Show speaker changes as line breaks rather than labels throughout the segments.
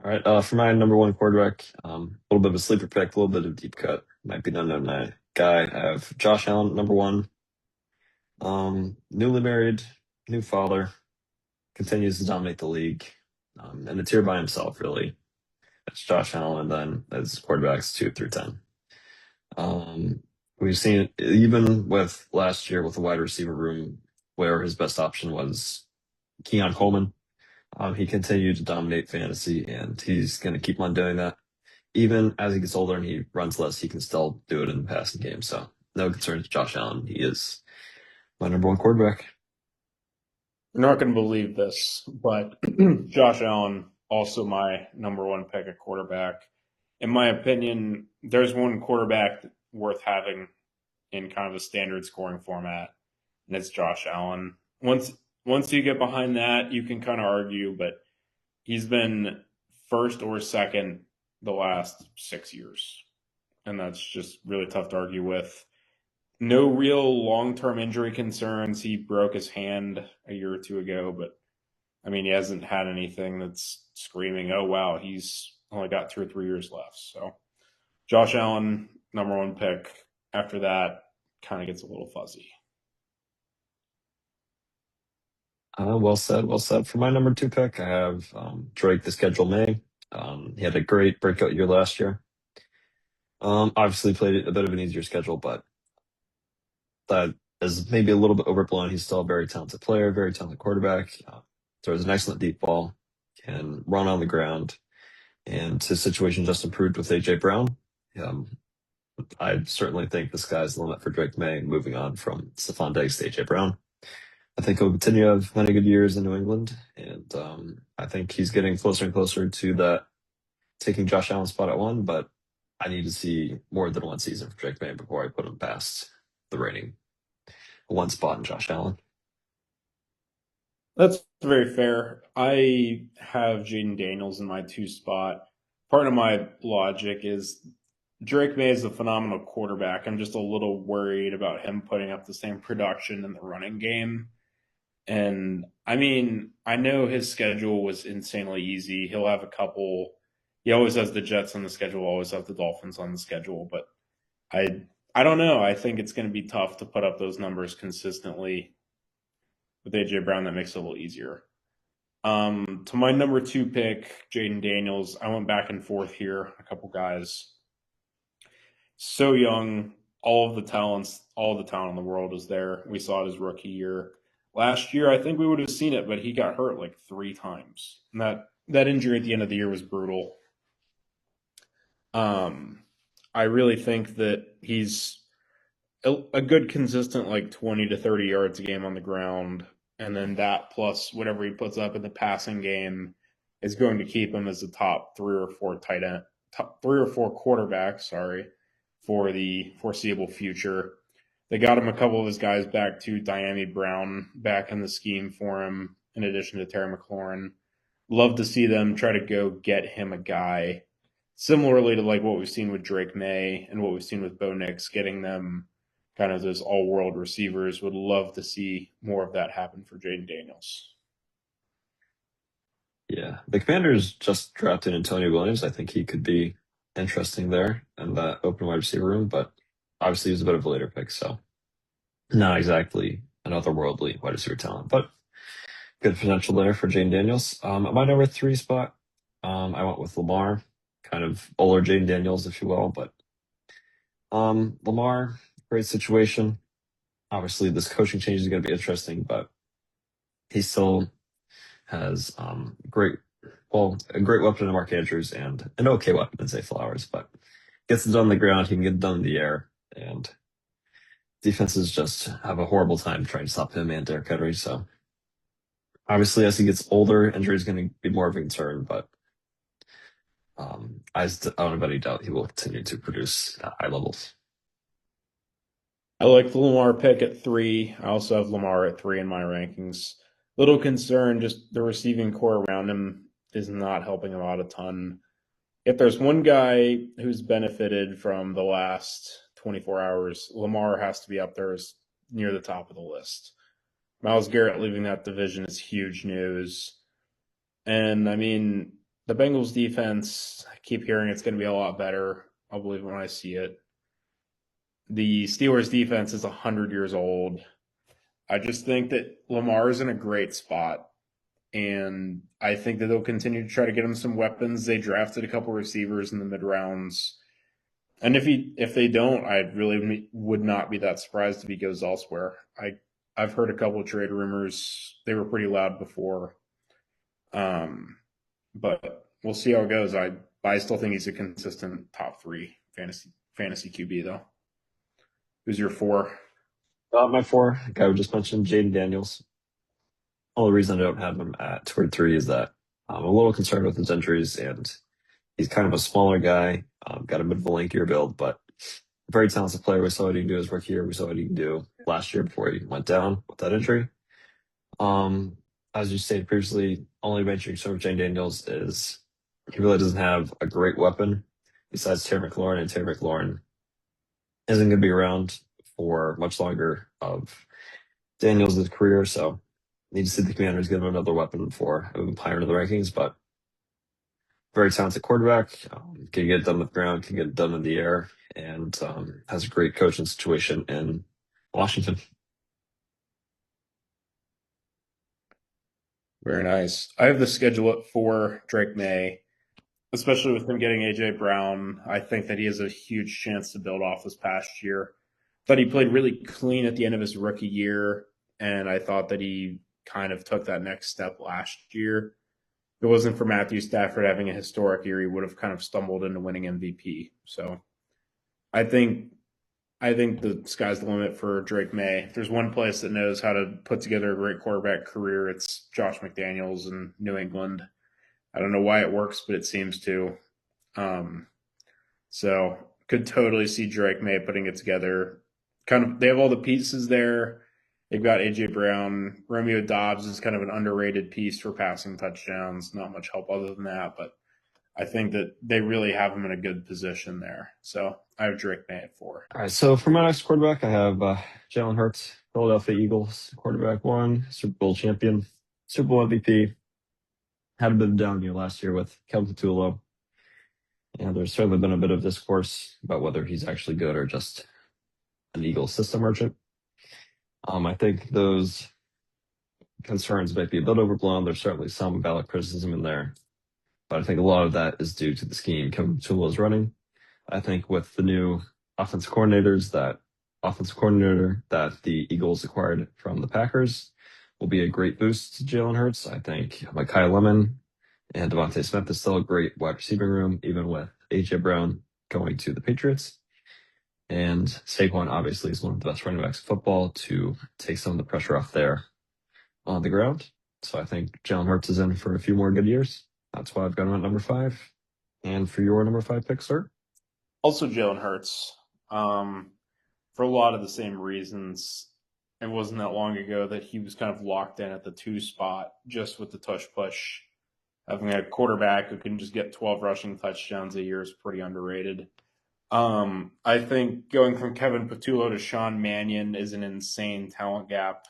All right. For my number one quarterback, a little bit of a sleeper pick, a little bit of deep cut. Might be an unknown guy. I have Josh Allen, number one. Newly married, new father, continues to dominate the league, and it's here by himself, really. It's Josh Allen, and then as quarterbacks 2 through 10. Um, we've seen it even with last year with the wide receiver room, where his best option was Keon Coleman. He continued to dominate fantasy, and he's going to keep on doing that. Even as he gets older and he runs less, he can still do it in the passing game. So no concerns with Josh Allen. He is my number one quarterback.
You're not going to believe this, but Josh Allen, also my number one pick at quarterback. In my opinion, there's one quarterback worth having in kind of a standard scoring format, and it's Josh Allen. Once you get behind that, you can kind of argue, but he's been first or second the last 6 years, and that's just really tough to argue with. No real long-term injury concerns. He broke his hand a year or two ago, but I mean, he hasn't had anything that's screaming, "Oh wow, he's only got 2 or 3 years left." So, Josh Allen, number one pick. After that, kind of gets a little fuzzy.
Well said. Well said. For my number two pick, I have Drake, the schedule May. He had a great breakout year last year. Obviously played a bit of an easier schedule, but that is maybe a little bit overblown. He's still a very talented player, very talented quarterback. Throws an excellent deep ball, can run on the ground, and his situation just improved with AJ Brown. Um, I certainly think the sky's the limit for Drake May moving on from Stephon Diggs to AJ Brown. I think he'll continue to have many good years in New England, and I think he's getting closer and closer to that taking Josh Allen's spot at one. But I need to see more than one season for Drake May before I put him past the reigning one spot in Josh Allen.
That's very fair. I have Jaden Daniels in my two spot. Part of my logic is Drake May is a phenomenal quarterback. I'm just a little worried about him putting up the same production in the running game. And I mean, I know his schedule was insanely easy. He'll have a couple. He always has the Jets on the schedule, always have the Dolphins on the schedule. But I don't know. I think it's going to be tough to put up those numbers consistently with AJ Brown. That makes it a little easier. To my number two pick, Jaden Daniels. I went back and forth here. A couple guys. So young, all of the talents, all the talent in the world is there. We saw it his rookie year. Last year, I think we would have seen it, but he got hurt like 3 times. And that injury at the end of the year was brutal. I really think that he's a good consistent like 20 to 30 yards a game on the ground, and then that plus whatever he puts up in the passing game is going to keep him as the top 3 or 4 tight end, top 3 or 4 quarterbacks, sorry, for the foreseeable future. They got him a couple of his guys back to Diami Brown back in the scheme for him, in addition to Terry McLaurin. Love to see them try to go get him a guy similarly to like what we've seen with Drake May and what we've seen with Bo Nix, getting them kind of those all-world receivers. Would love to see more of that happen for Jaden Daniels.
Yeah, the Commanders just drafted Antonio Williams. I think he could be interesting there in that open wide receiver room, but obviously he's a bit of a later pick, so not exactly an otherworldly wide receiver talent, but good potential there for Jane Daniels. At my number three spot, I went with Lamar, kind of older Jane Daniels, if you will, but Lamar, great situation. Obviously, this coaching change is going to be interesting, but he still has a great weapon in Mark Andrews and an okay weapon in Zay Flowers, but gets it done on the ground, he can get it done in the air, and defenses just have a horrible time trying to stop him and Derrick Henry. So obviously, as he gets older, injury is going to be more of a concern, but I don't have any doubt he will continue to produce at high levels.
I like the Lamar pick at 3. I also have Lamar at 3 in my rankings. Little concern, just the receiving core around him is not helping him out a ton. If there's one guy who's benefited from the last 24 hours, Lamar has to be up there as near the top of the list. Myles Garrett leaving that division is huge news. And I mean, The Bengals defense, I keep hearing it's going to be a lot better. I'll believe it when I see it. The Steelers defense is 100 years old. I just think that Lamar is in a great spot. And I think that they'll continue to try to get him some weapons. They drafted a couple receivers in the mid rounds. And if they don't, I really would not be that surprised if he goes elsewhere. I've heard a couple of trade rumors. They were pretty loud before, but we'll see how it goes. I still think he's a consistent top three fantasy QB though. Who's your four?
My four, like I just mentioned, Jaden Daniels. Only reason I don't have him at 2 or 3 is that I'm a little concerned with his injuries, and he's kind of a smaller guy, got a bit of a lankier build, but very talented player. We saw what he can do his rookie year. We saw what he can do last year before he went down with that injury. Um, as you stated previously, only mentioning sort of Jane Daniels is he really doesn't have a great weapon besides Terry McLaurin, and Terry McLaurin isn't going to be around for much longer of Daniels' career. So need to see the Commanders give him another weapon before moving higher into the rankings. But very talented quarterback, can get it done with ground, can get it done in the air, and has a great coaching situation in Washington.
Very nice. I have the schedule up for Drake May, especially with him getting AJ Brown. I think that he has a huge chance to build off this past year. Thought he played really clean at the end of his rookie year, and I thought that he kind of took that next step last year. If it wasn't for Matthew Stafford having a historic year, he would have kind of stumbled into winning MVP. So I think I think the sky's the limit for Drake May. If there's one place that knows how to put together a great quarterback career, it's Josh McDaniels in New England. I don't know why it works, but it seems to. Um, so could totally see Drake May putting it together. Kind of, they have all the pieces there. They've got AJ Brown. Romeo Dobbs is kind of an underrated piece for passing touchdowns. Not much help other than that, but I think that they really have him in a good position there. So I have Drake May at 4.
All right, so for my next quarterback, I have Jalen Hurts, Philadelphia Eagles, quarterback one, Super Bowl champion, Super Bowl MVP. Had a bit of a down year last year with Kelvin Tulo, and there's certainly been a bit of discourse about whether he's actually good or just an Eagles system merchant. I think those concerns might be a bit overblown. There's certainly some valid criticism in there, but I think a lot of that is due to the scheme Kelvin Tulo is running. I think with the new offensive coordinator that the Eagles acquired from the Packers will be a great boost to Jalen Hurts. I think Kyle Lemon and Devontae Smith is still a great wide receiving room, even with AJ Brown going to the Patriots. And Saquon obviously is one of the best running backs in football to take some of the pressure off there on the ground. So I think Jalen Hurts is in for a few more good years. That's why I've got him at number 5. And for your number 5 pick, sir?
Also, Jalen Hurts, for a lot of the same reasons. It wasn't that long ago that he was kind of locked in at the 2 spot just with the tush push. Having a quarterback who can just get 12 rushing touchdowns a year is pretty underrated. I think going from Kevin Patullo to Sean Mannion is an insane talent gap.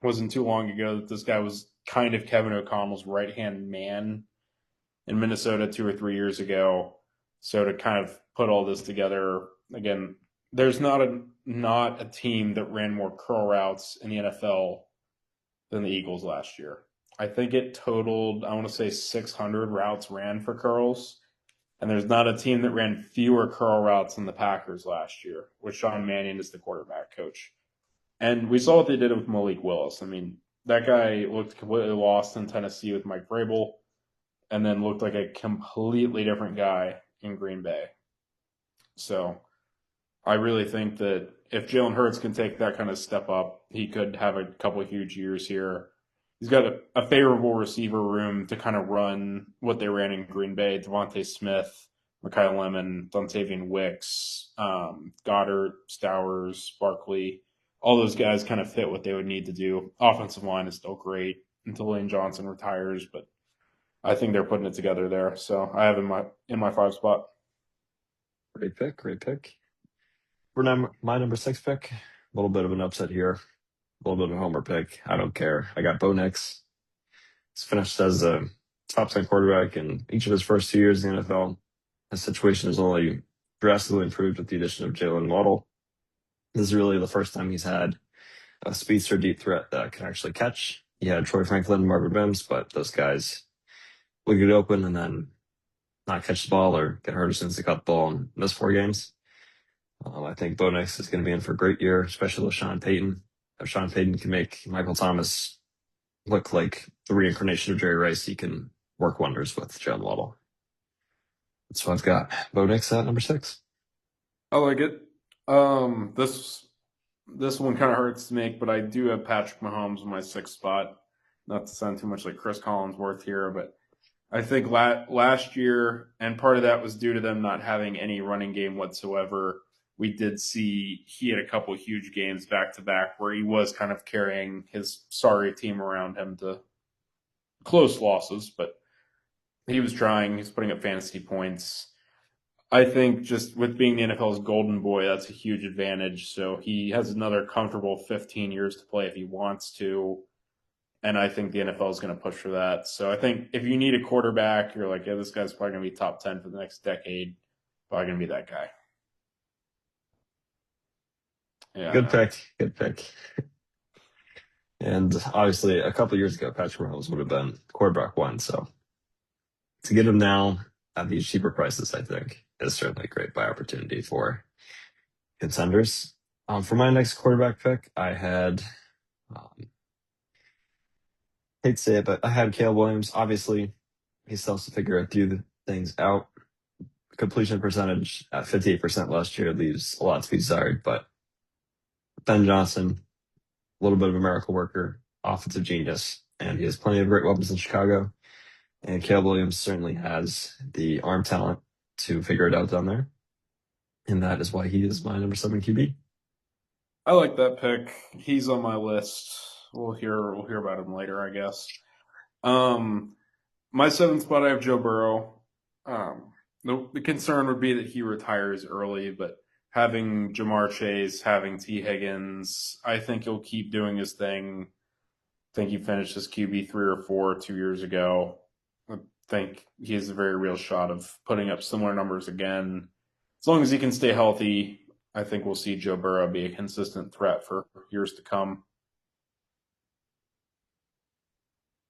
It wasn't too long ago that this guy was kind of Kevin O'Connell's right hand man in Minnesota 2 or 3 years ago. So to kind of put all this together, again, there's not a team that ran more curl routes in the NFL than the Eagles last year. I think it totaled, I want to say 600 routes ran for curls. And there's not a team that ran fewer curl routes than the Packers last year, with Sean Mannion as the quarterback coach. And we saw what they did with Malik Willis. I mean, that guy looked completely lost in Tennessee with Mike Vrabel, and then looked like a completely different guy in Green Bay. So I really think that if Jalen Hurts can take that kind of step up, he could have a couple of huge years here. He's got a favorable receiver room to kind of run what they ran in Green Bay. Devontae Smith, Mekhi Lemon, Dontavian Wicks, Goddard, Stowers, Barkley. All those guys kind of fit what they would need to do. Offensive line is still great until Lane Johnson retires, but I think they're putting it together there. So I have in my 5 spot.
Great pick, great pick. For my number 6 pick, a little bit of an upset here. A little bit of a homer pick. I don't care. I got Bo Nix. He's finished as a top 10 quarterback in each of his first 2 years in the NFL. His situation has only drastically improved with the addition of Jalen Waddle. This is really the first time he's had a speedster deep threat that can actually catch. He had Troy Franklin and Marvin Mims, but those guys would get open and then not catch the ball or get hurt as soon as they caught the ball and miss 4 games. I think Bo Nix is going to be in for a great year, especially with Sean Payton. If Sean Payton can make Michael Thomas look like the reincarnation of Jerry Rice, he can work wonders with Jalen Waddle. So I've got Bo Nix at number 6.
I like it. This one kind of hurts to make, but I do have Patrick Mahomes in my sixth spot. Not to sound too much like Chris Collinsworth here, but I think last year, and part of that was due to them not having any running game whatsoever. We did see he had a couple huge games back to back where he was kind of carrying his sorry team around him to close losses, but he was trying. He's putting up fantasy points. I think just with being the NFL's golden boy, that's a huge advantage. So he has another comfortable 15 years to play if he wants to. And I think the NFL is going to push for that. So I think if you need a quarterback, you're like, yeah, this guy's probably going to be top 10 for the next decade. Probably going to be that guy.
Good
Yeah.
pick. Good pick. And obviously, a couple years ago, Patrick Mahomes would have been quarterback one. So to get him now at these cheaper prices, I think is certainly a great buy opportunity for contenders. For my next quarterback pick, I had, um, hate to say it, but I had Caleb Williams. Obviously, he still has to figure a few things out. Completion percentage at 58% last year leaves a lot to be desired, but Ben Johnson, a little bit of a miracle worker, offensive genius, and he has plenty of great weapons in Chicago. And Caleb Williams certainly has the arm talent to figure it out down there. And that is why he is my number 7 QB.
I like that pick. He's on my list. We'll hear about him later, I guess. Um, my seventh spot, I have Joe Burrow. The concern would be that he retires early, but having Jamar Chase, having T. Higgins, I think he'll keep doing his thing. I think he finished his QB 3 or 4 2 years ago. I think he has a very real shot of putting up similar numbers again. As long as he can stay healthy, I think we'll see Joe Burrow be a consistent threat for years to come.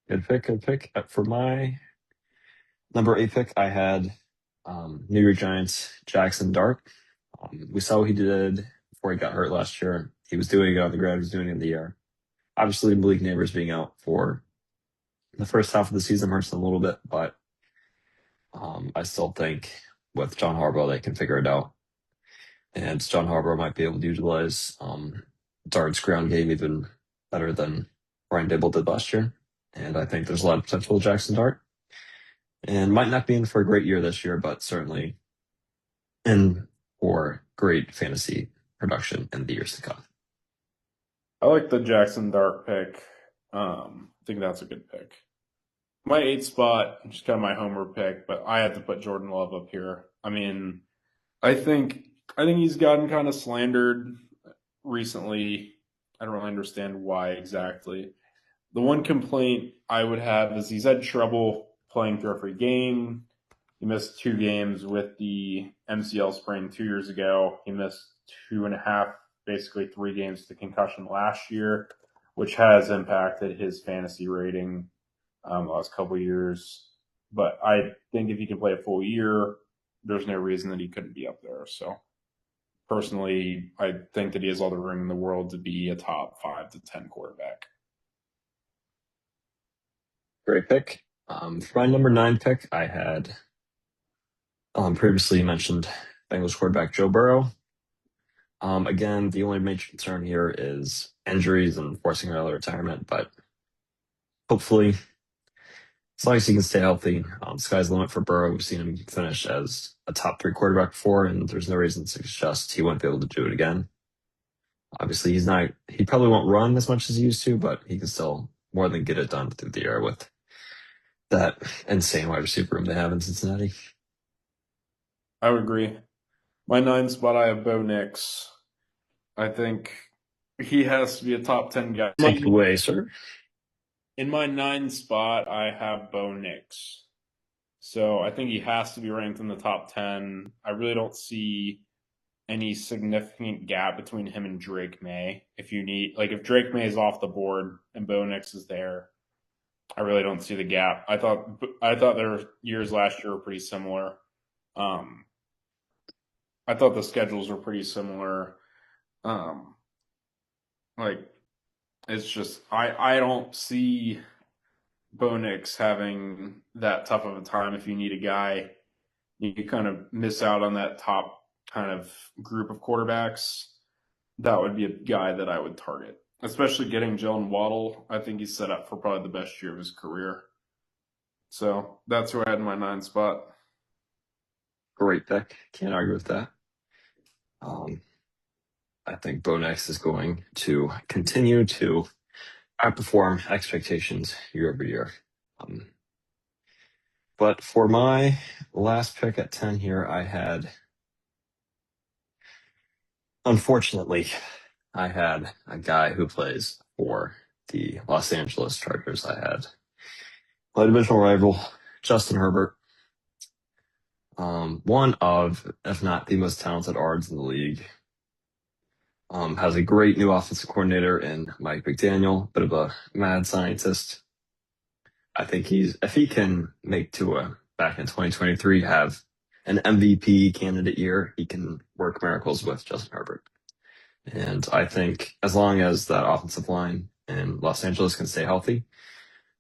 Good pick, good pick. For my number 8 pick, I had New York Giants Jackson Dart. We saw what he did before he got hurt last year. He was doing it on the ground, he was doing it in the air. Obviously, Malik Neighbors being out for the first half of the season hurts them a little bit, but I still think with John Harbaugh, they can figure it out. And John Harbaugh might be able to utilize Dart's ground game even better than Brian Dibble did last year. And I think there's a lot of potential with Jackson Dart. And might not be in for a great year this year, but certainly in for great fantasy production in the years to come.
I like the Jackson Dart pick. I think that's a good pick. My eighth spot, just kind of my homer pick, but I had to put Jordan Love up here. I mean, I think I think he's gotten kind of slandered recently. I don't really understand why exactly. The one complaint I would have is he's had trouble playing through every game. He missed 2 games with the MCL sprain 2 years ago. He missed 2.5, basically 3 games to concussion last year, which has impacted his fantasy rating the last couple of years. But I think if he can play a full year, there's no reason that he couldn't be up there. So personally, I think that he has all the room in the world to be a top 5 to 10 quarterback.
Great pick. For my number 9 pick, I had previously mentioned Bengals quarterback Joe Burrow. Again, the only major concern here is injuries and forcing another retirement, but hopefully, as long as he can stay healthy, sky's the limit for Burrow. We've seen him finish as a top 3 quarterback before, and there's no reason to suggest he won't be able to do it again. Obviously, he probably won't run as much as he used to, but he can still more than get it done through the air with that insane wide receiver room they have in Cincinnati.
I would agree. My ninth spot, I have Bo Nix. I think he has to be a top 10 guy.
Take it away, sir.
In my 9 spot, I have Bo Nix. So I think he has to be ranked in the top 10. I really don't see any significant gap between him and Drake May. If you need, like, if Drake May is off the board and Bo Nix is there, I really don't see the gap. I thought their years last year were pretty similar. Um, I thought the schedules were pretty similar. Um, like it's just I don't see Bo Nix having that tough of a time. If you need a guy, you kind of miss out on that top kind of group of quarterbacks. That would be a guy that I would target, especially getting Jalen Waddle. I think he's set up for probably the best year of his career. So that's who I had in my 9 spot.
Great pick. Can't argue with that. Um, I think Bo Nix is going to continue to outperform expectations year over year. Um, but for my last pick at 10 here, unfortunately, I had a guy who plays for the Los Angeles Chargers. I had my divisional rival, Justin Herbert, one of, if not the most talented RDs in the league. Has a great new offensive coordinator in Mike McDaniel, bit of a mad scientist. I think if he can make Tua back in 2023 have an MVP candidate year, he can work miracles with Justin Herbert. And I think as long as that offensive line in Los Angeles can stay healthy,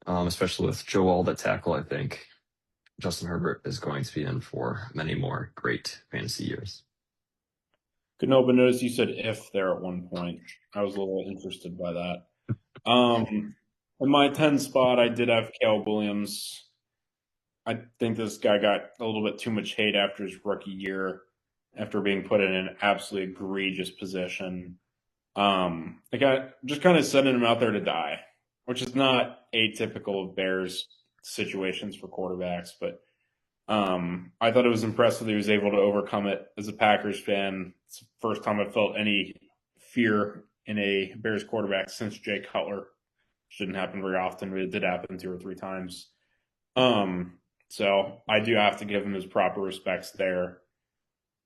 especially with Joe Wald at tackle, I think Justin Herbert is going to be in for many more great fantasy years.
Couldn't help but notice you said if there at one point. I was a little interested by that. In my 10 spot, I did have Caleb Williams. I think this guy got a little bit too much hate after his rookie year, after being put in an absolutely egregious position. The guy just kind of sending him out there to die, which is not atypical of Bears situations for quarterbacks, but I thought it was impressive that he was able to overcome it. As a Packers fan, it's the first time I felt any fear in a Bears quarterback since Jay Cutler. Shouldn't happen very often, but it did happen 2 or 3 times. So I do have to give him his proper respects there.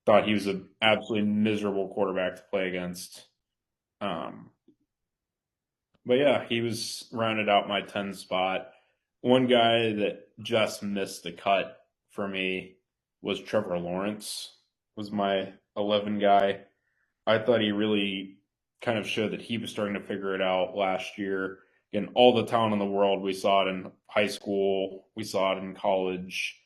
Thought he was an absolutely miserable quarterback to play against. Um, but yeah, he was rounded out my 10 spot. One guy that just missed the cut for me was Trevor Lawrence, was my 11 guy. I thought he really kind of showed that he was starting to figure it out last year. Again, all the talent in the world, we saw it in high school, we saw it in college.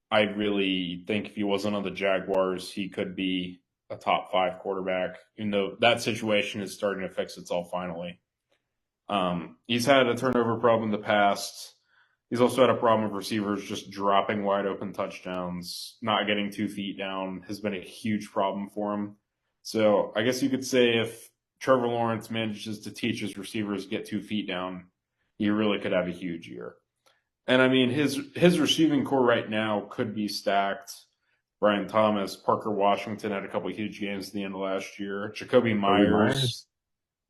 I really think if he wasn't on the Jaguars, he could be a top 5 quarterback. Even though that situation is starting to fix itself finally. He's had a turnover problem in the past. He's also had a problem with receivers just dropping wide open touchdowns, not getting 2 feet down has been a huge problem for him. So I guess you could say if Trevor Lawrence manages to teach his receivers to get 2 feet down, he really could have a huge year. And I mean, his receiving core right now could be stacked. Brian Thomas, Parker Washington had a couple of huge games at the end of last year.
Kobe Myers.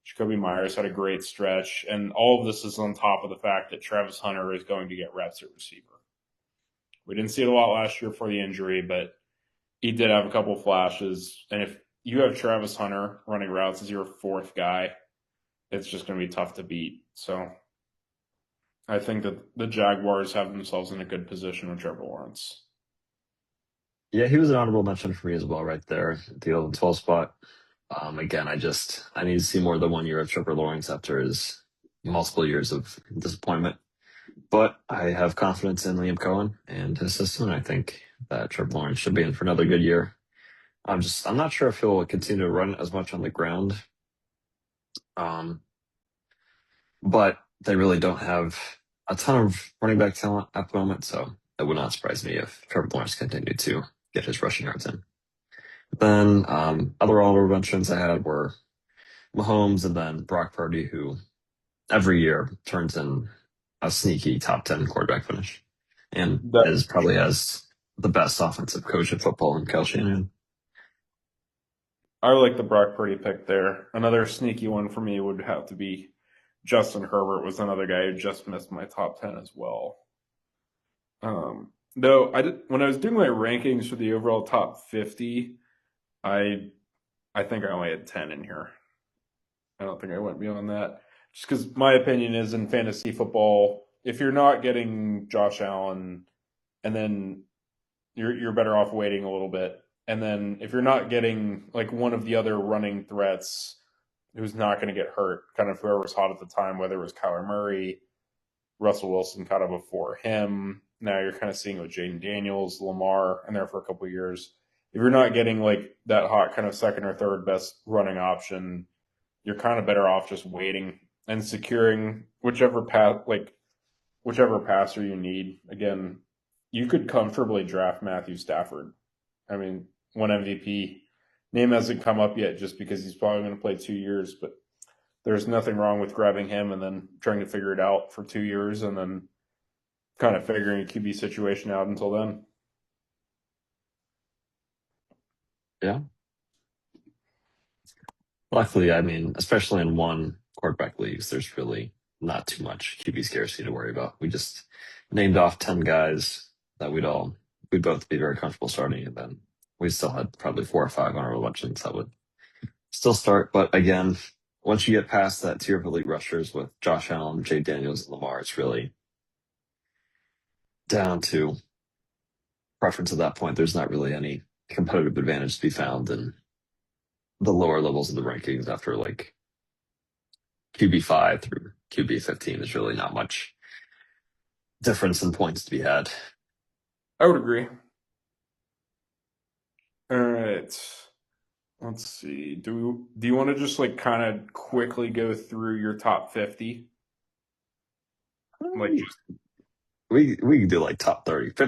Jacoby Myers had a great stretch, and all of this is on top of the fact that Travis Hunter is going to get reps at receiver. We didn't see it a lot last year for the injury, but he did have a couple flashes. And if you have Travis Hunter running routes as your 4th guy, it's just going to be tough to beat. So I think that the Jaguars have themselves in a good position with Trevor Lawrence.
Yeah, he was an honorable mention for me as well, right there, the 11 12 spot. Again, I need to see more than 1 year of Trevor Lawrence after his multiple years of disappointment. But I have confidence in Liam Cohen and his system. And I think that Trevor Lawrence should be in for another good year. I'm not sure if he'll continue to run as much on the ground. Um, but they really don't have a ton of running back talent at the moment. So it would not surprise me if Trevor Lawrence continued to get his rushing yards in. Then other honorable mentions I had were Mahomes and then Brock Purdy, who every year turns in a sneaky top 10 quarterback finish and
That,
is probably has the best offensive coach in football in Kyle Shanahan.
I like the Brock Purdy pick there. Another sneaky one for me would have to be Justin Herbert was another guy who just missed my top 10 as well. Though when I was doing my rankings for the overall top 50, I I think I only had 10 in here. I don't think I went beyond that. Just because my opinion is in fantasy football, if you're not getting Josh Allen, and then you're better off waiting a little bit. And then if you're not getting like one of the other running threats who's not going to get hurt, kind of whoever was hot at the time, whether it was Kyler Murray, Russell Wilson kind of before him. Now you're kind of seeing with Jaden Daniels, Lamar, and there for a couple of years. If you're not getting like that hot kind of second or third best running option, you're kind of better off just waiting and securing whichever passer you need. Again, you could comfortably draft Matthew Stafford. I mean, one MVP. Name hasn't come up yet just because he's probably going to play 2 years, but there's nothing wrong with grabbing him and then trying to figure it out for 2 years and then kind of figuring a QB situation out until then.
Yeah. Luckily, I mean, especially in one quarterback leagues, there's really not too much QB scarcity to worry about. We just named off 10 guys that we'd both be very comfortable starting, and then we still had probably 4 or 5 honorable mentions that would still start. But again, once you get past that tier of elite rushers with Josh Allen, Jay Daniels, and Lamar, it's really down to preference at that point. There's not really any competitive advantage to be found in the lower levels of the rankings after like QB5 through QB15. There's really not much difference in points to be had.
I would agree. All right. Let's see. Do you want to just like kind of quickly go through your top 50? Like just
We can do like top 30.